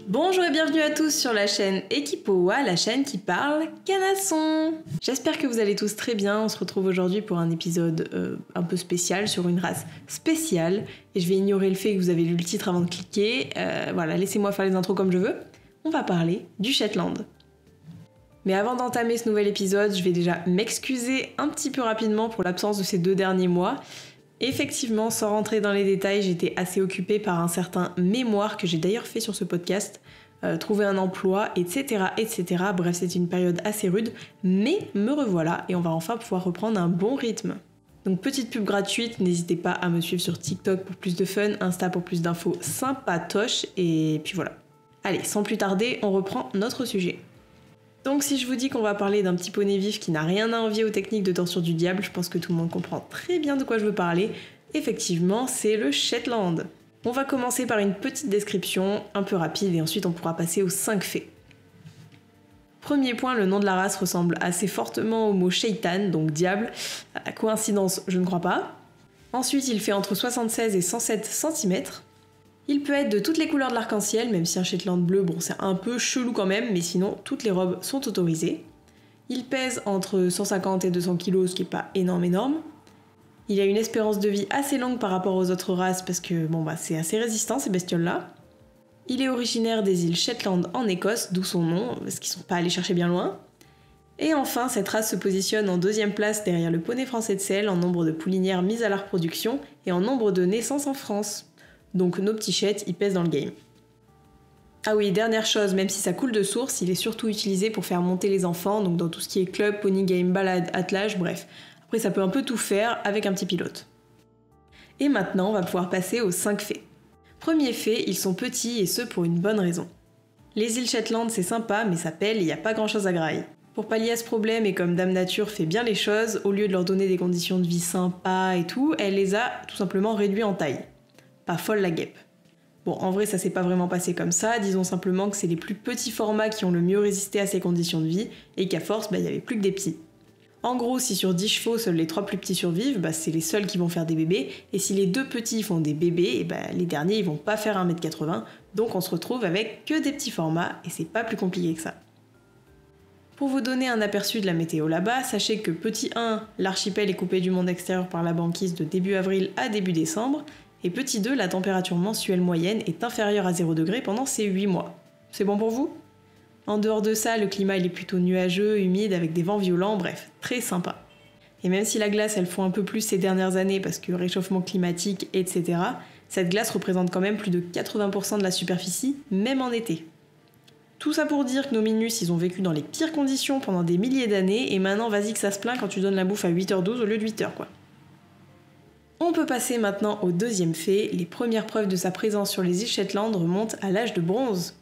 Bonjour et bienvenue à tous sur la chaîne Equipoa, la chaîne qui parle canasson. J'espère que vous allez tous très bien, on se retrouve aujourd'hui pour un épisode un peu spécial sur une race spéciale. Et je vais ignorer le fait que vous avez lu le titre avant de cliquer, voilà, laissez-moi faire les intros comme je veux. On va parler du Shetland. Mais avant d'entamer ce nouvel épisode, je vais déjà m'excuser un petit peu rapidement pour l'absence de ces 2 derniers mois. Effectivement, sans rentrer dans les détails, j'étais assez occupée par un certain mémoire que j'ai d'ailleurs fait sur ce podcast, trouver un emploi, etc., etc. Bref, c'était une période assez rude, mais me revoilà et on va enfin pouvoir reprendre un bon rythme. Donc petite pub gratuite, n'hésitez pas à me suivre sur TikTok pour plus de fun, Insta pour plus d'infos sympatoches, et puis voilà. Allez, sans plus tarder, on reprend notre sujet. Donc si je vous dis qu'on va parler d'un petit poney vif qui n'a rien à envier aux techniques de torture du diable, je pense que tout le monde comprend très bien de quoi je veux parler. Effectivement, c'est le Shetland. On va commencer par une petite description un peu rapide et ensuite on pourra passer aux 5 faits. Premier point, le nom de la race ressemble assez fortement au mot shaitan, donc diable. À la coïncidence, je ne crois pas. Ensuite, il fait entre 76 et 107 cm. Il peut être de toutes les couleurs de l'arc-en-ciel, même si un Shetland bleu, bon c'est un peu chelou quand même, mais sinon toutes les robes sont autorisées. Il pèse entre 150 et 200 kg, ce qui n'est pas énorme. Il a une espérance de vie assez longue par rapport aux autres races, parce que c'est assez résistant ces bestioles-là. Il est originaire des îles Shetland en Écosse, d'où son nom, parce qu'ils sont pas allés chercher bien loin. Et enfin, cette race se positionne en 2e place derrière le poney français de sel en nombre de poulinières mises à la reproduction et en nombre de naissances en France. Donc nos petits chets, ils pèsent dans le game. Ah oui, dernière chose, même si ça coule de source, il est surtout utilisé pour faire monter les enfants, donc dans tout ce qui est club, pony game, balade, attelage, bref. Après ça peut un peu tout faire avec un petit pilote. Et maintenant, on va pouvoir passer aux 5 faits. Premier fait, ils sont petits et ce pour une bonne raison. Les îles Shetland c'est sympa, mais ça pèle et il n'y a pas grand chose à grailler. Pour pallier à ce problème et comme Dame Nature fait bien les choses, au lieu de leur donner des conditions de vie sympas et tout, elle les a tout simplement réduits en taille. Pas folle la guêpe. Bon, en vrai, ça s'est pas vraiment passé comme ça, disons simplement que c'est les plus petits formats qui ont le mieux résisté à ces conditions de vie, et qu'à force, il y avait plus que des petits. En gros, si sur 10 chevaux, seuls les 3 plus petits survivent, c'est les seuls qui vont faire des bébés, et si les 2 petits font des bébés, les derniers ils vont pas faire 1m80, donc on se retrouve avec que des petits formats, et c'est pas plus compliqué que ça. Pour vous donner un aperçu de la météo là-bas, sachez que petit 1, l'archipel est coupé du monde extérieur par la banquise de début avril à début décembre, et petit 2, la température mensuelle moyenne est inférieure à 0 degré pendant ces 8 mois. C'est bon pour vous ? En dehors de ça, le climat il est plutôt nuageux, humide, avec des vents violents, bref, très sympa. Et même si la glace elle fond un peu plus ces dernières années parce que réchauffement climatique, etc., cette glace représente quand même plus de 80% de la superficie, même en été. Tout ça pour dire que nos minus ils ont vécu dans les pires conditions pendant des milliers d'années, et maintenant vas-y que ça se plaint quand tu donnes la bouffe à 8h12 au lieu de 8h quoi. On peut passer maintenant au 2e fait, les premières preuves de sa présence sur les îles Shetland remontent à l'âge de bronze.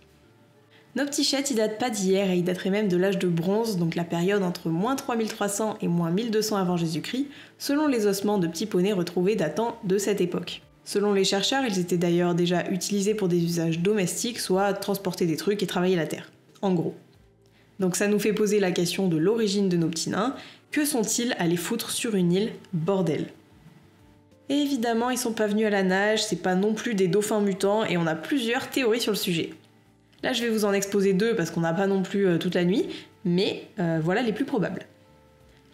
Nos petits chets ils datent pas d'hier et ils dateraient même de l'âge de bronze, donc la période entre moins 3300 et moins 1200 avant Jésus-Christ, selon les ossements de petits poneys retrouvés datant de cette époque. Selon les chercheurs, ils étaient d'ailleurs déjà utilisés pour des usages domestiques, soit transporter des trucs et travailler la terre. En gros. Donc ça nous fait poser la question de l'origine de nos petits nains. Que sont-ils allés foutre sur une île, bordel ? Et évidemment, ils sont pas venus à la nage, c'est pas non plus des dauphins mutants, et on a plusieurs théories sur le sujet. Là, je vais vous en exposer 2 parce qu'on n'a pas non plus toute la nuit, mais voilà les plus probables.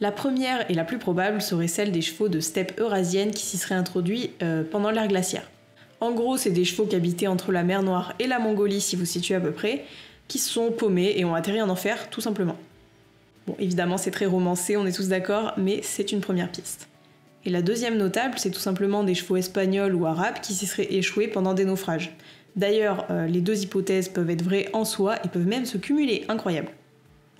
La première et la plus probable serait celle des chevaux de steppe eurasienne qui s'y seraient introduits pendant l'ère glaciaire. En gros, c'est des chevaux qui habitaient entre la mer Noire et la Mongolie, si vous situez à peu près, qui se sont paumés et ont atterri en enfer, tout simplement. Bon, évidemment, c'est très romancé, on est tous d'accord, mais c'est une première piste. Et la deuxième notable, c'est tout simplement des chevaux espagnols ou arabes qui s'y seraient échoués pendant des naufrages. D'ailleurs, les 2 hypothèses peuvent être vraies en soi et peuvent même se cumuler, incroyable.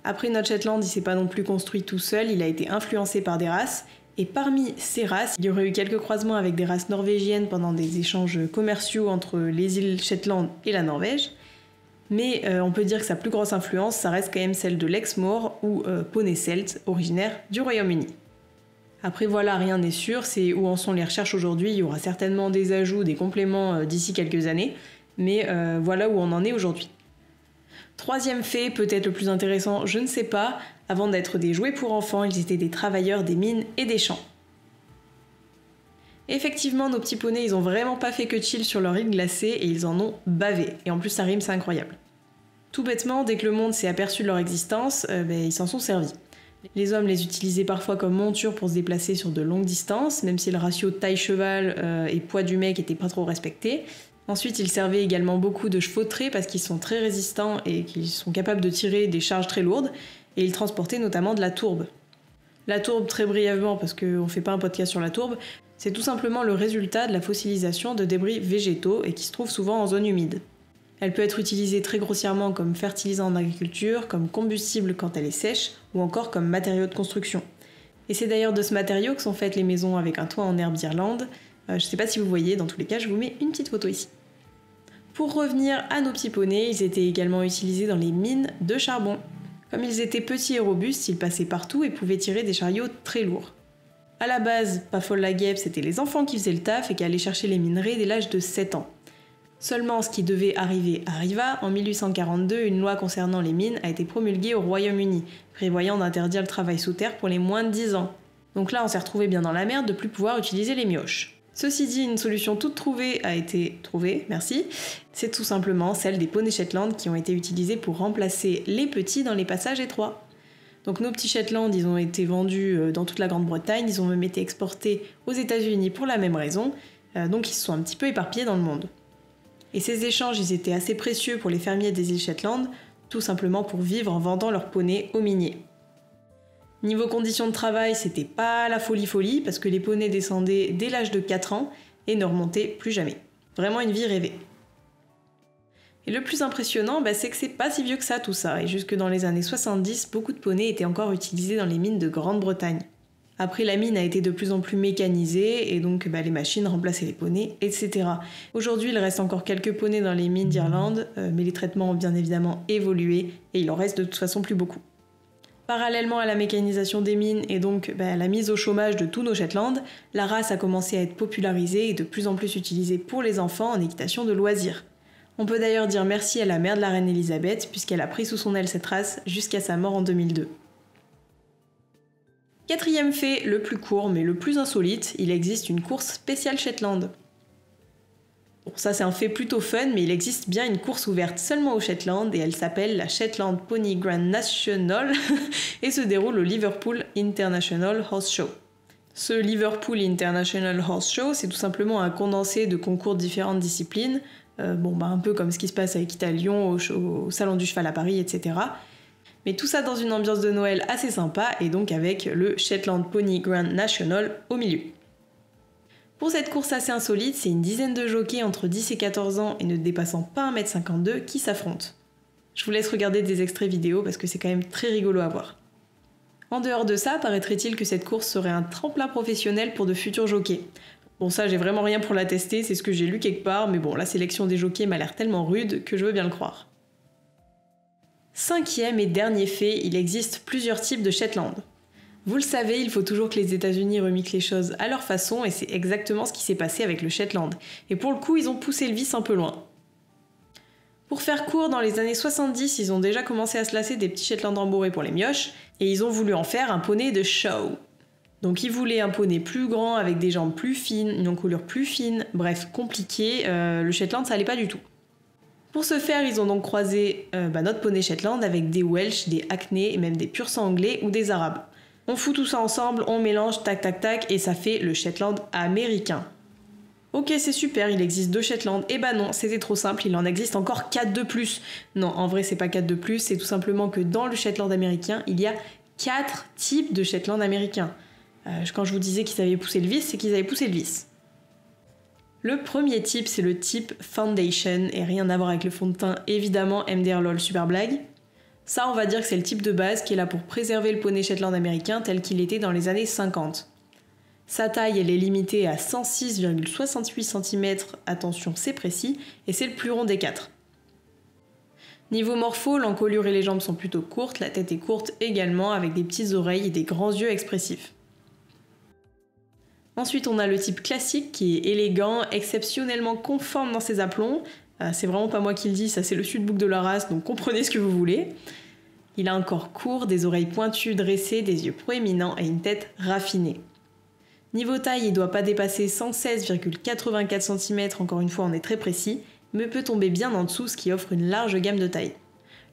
Après, notre Shetland, il s'est pas non plus construit tout seul, il a été influencé par des races, et parmi ces races, il y aurait eu quelques croisements avec des races norvégiennes pendant des échanges commerciaux entre les îles Shetland et la Norvège, mais on peut dire que sa plus grosse influence, ça reste quand même celle de l'Exmoor ou poney celte, originaire du Royaume-Uni. Après voilà, rien n'est sûr, c'est où en sont les recherches aujourd'hui, il y aura certainement des ajouts, des compléments d'ici quelques années, mais voilà où on en est aujourd'hui. 3e fait, peut-être le plus intéressant, je ne sais pas, avant d'être des jouets pour enfants, ils étaient des travailleurs des mines et des champs. Effectivement, nos petits poneys, ils ont vraiment pas fait que chill sur leur île glacée et ils en ont bavé. Et en plus, ça rime, c'est incroyable. Tout bêtement, dès que le monde s'est aperçu de leur existence, ils s'en sont servis. Les hommes les utilisaient parfois comme monture pour se déplacer sur de longues distances, même si le ratio taille-cheval et poids du mec était pas trop respecté. Ensuite, ils servaient également beaucoup de chevaux de trait parce qu'ils sont très résistants et qu'ils sont capables de tirer des charges très lourdes, et ils transportaient notamment de la tourbe. La tourbe, très brièvement, parce qu'on fait pas un podcast sur la tourbe, c'est tout simplement le résultat de la fossilisation de débris végétaux et qui se trouve souvent en zone humide. Elle peut être utilisée très grossièrement comme fertilisant en agriculture, comme combustible quand elle est sèche, ou encore comme matériau de construction. Et c'est d'ailleurs de ce matériau que sont faites les maisons avec un toit en herbe d'Irlande. Je sais pas si vous voyez, dans tous les cas, je vous mets une petite photo ici. Pour revenir à nos petits poneys, ils étaient également utilisés dans les mines de charbon. Comme ils étaient petits et robustes, ils passaient partout et pouvaient tirer des chariots très lourds. À la base, pas folle la guêpe, c'était les enfants qui faisaient le taf et qui allaient chercher les minerais dès l'âge de 7 ans. Seulement, ce qui devait arriver arriva. En 1842, une loi concernant les mines a été promulguée au Royaume-Uni, prévoyant d'interdire le travail sous terre pour les moins de 10 ans. Donc là, on s'est retrouvé bien dans la merde de plus pouvoir utiliser les mioches. Ceci dit, une solution toute trouvée a été trouvée, merci. C'est tout simplement celle des poneys Shetland qui ont été utilisés pour remplacer les petits dans les passages étroits. Donc nos petits Shetland, ils ont été vendus dans toute la Grande-Bretagne, ils ont même été exportés aux États-Unis pour la même raison, donc ils se sont un petit peu éparpillés dans le monde. Et ces échanges, ils étaient assez précieux pour les fermiers des îles Shetland, tout simplement pour vivre en vendant leurs poneys aux miniers. Niveau conditions de travail, c'était pas la folie, parce que les poneys descendaient dès l'âge de 4 ans et ne remontaient plus jamais. Vraiment une vie rêvée. Et le plus impressionnant, c'est que c'est pas si vieux que ça tout ça, et jusque dans les années 70, beaucoup de poneys étaient encore utilisés dans les mines de Grande-Bretagne. Après, la mine a été de plus en plus mécanisée, et donc les machines remplaçaient les poneys, etc. Aujourd'hui, il reste encore quelques poneys dans les mines d'Irlande, mais les traitements ont bien évidemment évolué, et il en reste de toute façon plus beaucoup. Parallèlement à la mécanisation des mines et donc à la mise au chômage de tous nos Shetland, la race a commencé à être popularisée et de plus en plus utilisée pour les enfants en équitation de loisirs. On peut d'ailleurs dire merci à la mère de la reine Elisabeth puisqu'elle a pris sous son aile cette race jusqu'à sa mort en 2002. Quatrième fait, le plus court mais le plus insolite, il existe une course spéciale Shetland. Bon, ça c'est un fait plutôt fun, mais il existe bien une course ouverte seulement au Shetland et elle s'appelle la Shetland Pony Grand National et se déroule au Liverpool International Horse Show. Ce Liverpool International Horse Show, c'est tout simplement un condensé de concours de différentes disciplines, un peu comme ce qui se passe avec Lyon, au Salon du Cheval à Paris, etc. Mais tout ça dans une ambiance de Noël assez sympa et donc avec le Shetland Pony Grand National au milieu. Pour cette course assez insolite, c'est une dizaine de jockeys entre 10 et 14 ans et ne dépassant pas 1,52 m qui s'affrontent. Je vous laisse regarder des extraits vidéo parce que c'est quand même très rigolo à voir. En dehors de ça, paraîtrait-il que cette course serait un tremplin professionnel pour de futurs jockeys. Bon, ça, j'ai vraiment rien pour la tester, c'est ce que j'ai lu quelque part, mais bon, la sélection des jockeys m'a l'air tellement rude que je veux bien le croire. Cinquième et dernier fait, il existe plusieurs types de Shetland. Vous le savez, il faut toujours que les États-Unis remiquent les choses à leur façon et c'est exactement ce qui s'est passé avec le Shetland. Et pour le coup, ils ont poussé le vice un peu loin. Pour faire court, dans les années 70, ils ont déjà commencé à se lasser des petits Shetland rembourrés pour les mioches et ils ont voulu en faire un poney de show. Donc ils voulaient un poney plus grand avec des jambes plus fines, une encolure plus fine, bref, compliqué, le Shetland ça allait pas du tout. Pour ce faire, ils ont donc croisé notre poney Shetland avec des Welsh, des Hackney et même des pur sang anglais ou des Arabes. On fout tout ça ensemble, on mélange, tac tac tac, et ça fait le Shetland américain. Ok, c'est super, il existe 2 Shetland. Eh ben non, c'était trop simple, il en existe encore 4 de plus. Non, en vrai, c'est pas 4 de plus, c'est tout simplement que dans le Shetland américain, il y a 4 types de Shetland américains. Quand je vous disais qu'ils avaient poussé le vice, c'est qu'ils avaient poussé le vice. Le premier type, c'est le type Foundation, et rien à voir avec le fond de teint, évidemment, MDR lol, super blague. Ça, on va dire que c'est le type de base qui est là pour préserver le poney Shetland américain tel qu'il était dans les années 50. Sa taille, elle est limitée à 106,68 cm, attention c'est précis, et c'est le plus rond des 4. Niveau morpho, l'encolure et les jambes sont plutôt courtes, la tête est courte également, avec des petites oreilles et des grands yeux expressifs. Ensuite, on a le type classique qui est élégant, exceptionnellement conforme dans ses aplombs. C'est vraiment pas moi qui le dis, ça c'est le sud-book de la race, donc comprenez ce que vous voulez. Il a un corps court, des oreilles pointues, dressées, des yeux proéminents et une tête raffinée. Niveau taille, il ne doit pas dépasser 116,84 cm, encore une fois on est très précis, mais peut tomber bien en dessous, ce qui offre une large gamme de taille.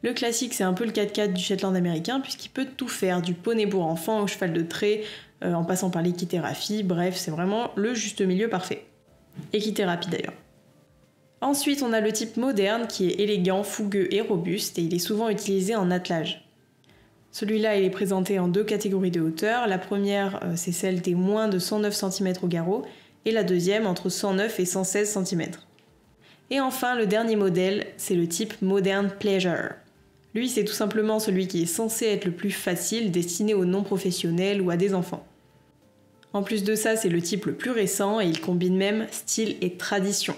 Le classique, c'est un peu le 4x4 du Shetland américain, puisqu'il peut tout faire, du poney pour enfants au cheval de trait, en passant par l'équithérapie, bref, c'est vraiment le juste milieu parfait. Équithérapie d'ailleurs. Ensuite, on a le type moderne qui est élégant, fougueux et robuste, et il est souvent utilisé en attelage. Celui-là, il est présenté en 2 catégories de hauteur. La première, c'est celle des moins de 109 cm au garrot, et la deuxième entre 109 et 116 cm. Et enfin, le dernier modèle, c'est le type Modern Pleasure. Lui, c'est tout simplement celui qui est censé être le plus facile, destiné aux non-professionnels ou à des enfants. En plus de ça, c'est le type le plus récent et il combine même style et tradition.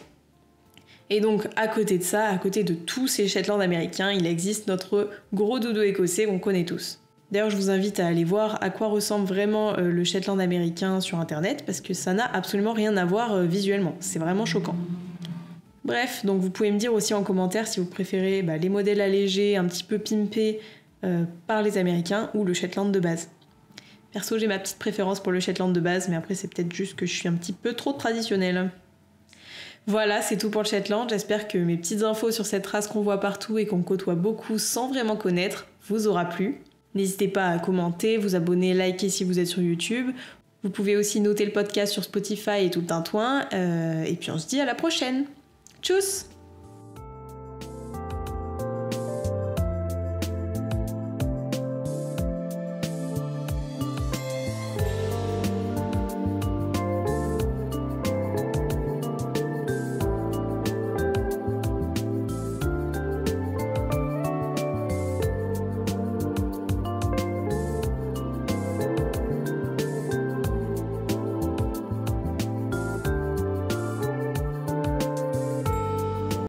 Et donc, à côté de ça, à côté de tous ces Shetland américains, il existe notre gros doudou écossais qu'on connaît tous. D'ailleurs, je vous invite à aller voir à quoi ressemble vraiment le Shetland américain sur internet, parce que ça n'a absolument rien à voir visuellement, c'est vraiment choquant. Bref, donc vous pouvez me dire aussi en commentaire si vous préférez les modèles allégés, un petit peu pimpés par les Américains ou le Shetland de base. Perso, j'ai ma petite préférence pour le Shetland de base, mais après c'est peut-être juste que je suis un petit peu trop traditionnelle. Voilà, c'est tout pour le Shetland. J'espère que mes petites infos sur cette race qu'on voit partout et qu'on côtoie beaucoup sans vraiment connaître vous aura plu. N'hésitez pas à commenter, vous abonner, liker si vous êtes sur YouTube. Vous pouvez aussi noter le podcast sur Spotify et tout le tintouin. Et puis on se dit à la prochaine. Tchuss!